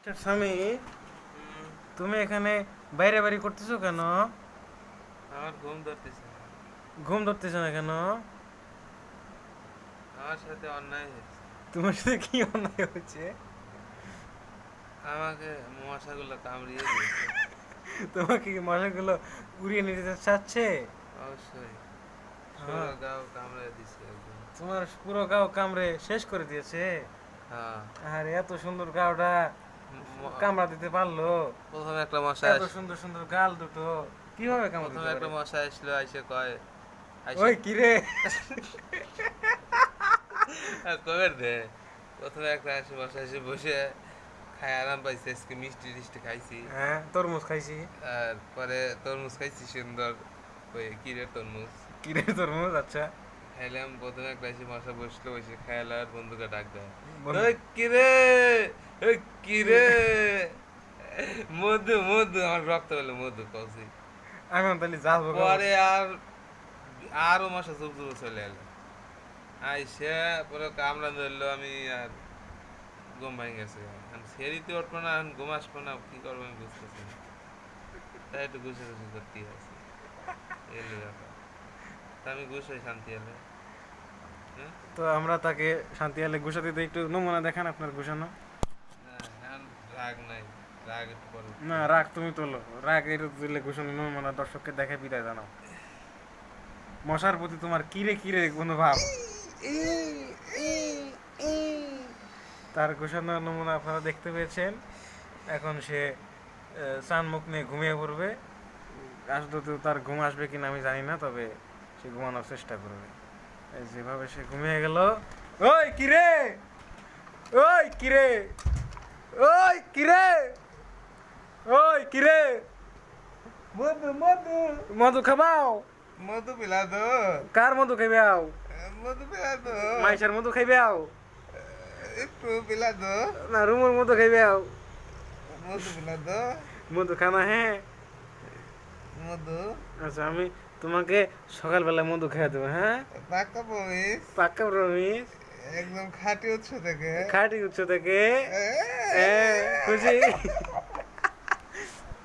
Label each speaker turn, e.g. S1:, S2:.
S1: আচ্ছা, স্বামী, তুমি এখানে বাইরে বাড়ি করতেছো কেন?
S2: আমার ঘুম ধরতেছে।
S1: ঘুম ধরতেছো না কেন?
S2: আমার সাথে অন্যায় হয়েছে।
S1: তোমার সাথে কি অন্যায় হচ্ছে?
S2: আমাকে মশাগুলো কামড়িয়ে দিয়েছে।
S1: তোমাকে কি মশাগুলো উড়িয়ে নিতে চাচ্ছে?
S2: অবশ্যই।
S1: হ্যাঁ,
S2: সরো গাও কামড়ে দিছে একদম।
S1: তোমার পুরো গাও কামড়ে শেষ করে দিয়েছে।
S2: হ্যাঁ।
S1: আর এত সুন্দর গাওটা
S2: ম-
S1: কামড়া দিতে পারলো?
S2: প্রথমে একটা মশা
S1: এত সুন্দর সুন্দর গাল দুটো কিভাবে কামড়
S2: প্রথমে
S1: দিতে
S2: একটা
S1: পারে?
S2: মশা আসলো, আইসে কয়, আইসে
S1: ওই কিরে!
S2: কবে দে। প্রথমে একটা আসে মশা এসে বসে খাই আরাম পাইছে, আজকে মিষ্টি টিষ্টি খাইছি।
S1: হ্যাঁ, তরমুজ খাইছি।
S2: আর পরে তরমুজ খাইছি সুন্দর, ওই কিরে তরমুজ
S1: কিরে তরমুজ? আচ্ছা।
S2: খাইলাম। প্রথমে একটা এসে মশা বসলো, বসে খাইলো আর বন্ধুকে ডাক দেয়,
S1: বন্ধু।
S2: ওই কিরে, ওই কিরে, মধু মধু, আমার রক্ত পেলো মধু কৌশি।
S1: আমি তাহলে যাবো গো।
S2: পরে আর আরো মশা চুপ চুপ চলে এলো, আইসে পরে কামড়া ধরলো। আমি আর ঘুম ভাঙ গেছে, সেরিতে উঠবো না, এখন ঘুম আসবো না, কি করবো আমি বুঝতেছি না। তাই একটু ঘুষে ঘুষে করতেই আছে, এলো ব্যাপার। তা আমি ঘুষ হই শান্তি এলে। হ্যাঁ,
S1: তো আমরা তাকে শান্তি আলে ঘুষাতে দিই, একটু নমুনা দেখান আপনার ঘুষানো।
S2: না, এখন রাগ নাই, রাগ একটু পরে
S1: না,
S2: উঠবে।
S1: রাগ তুমি তোলো। রাগ এটা দিলে ঘুষানো নমুনা দর্শককে দেখে বিদায় জানাও। মশার প্রতি তোমার কিরে কিরে কোনো ভাব? তার ঘোষণার নমুনা আপনারা দেখতে পেয়েছেন। এখন সে চান মুখ নিয়ে ঘুমিয়ে পড়বে। আসলে তো তার ঘুম আসবে কিনা আমি জানি না, তবে সে ঘুমানোর চেষ্টা করবে। এই যেভাবে সে ঘুমিয়ে গেল। ওই কিরে! ওই কিরে! ওই কিরে! ওই কিরে!
S2: মধু মধু,
S1: মধু খাবাও?
S2: মধু পিলা দো,
S1: কার মধু খাইবে আও?
S2: মধু পিলা দো,
S1: মাইশার মধু খাইবে আও?
S2: একটু পিলা দো,
S1: না, রুমুর মধু খাইবে আও?
S2: মধু পিলা দো,
S1: মধু খানা, হ্যাঁ।
S2: মধু।
S1: আচ্ছা, আমি তোমাকে সকালবেলা মধু খেয়ে দেবো, হ্যাঁ।
S2: পাক্কা প্রমিস,
S1: পাক্কা প্রমিস।
S2: একদম খাঁটি উৎস থেকে।
S1: খাঁটি উৎস থেকে।
S2: এ,
S1: হ্যাঁ, খুশি?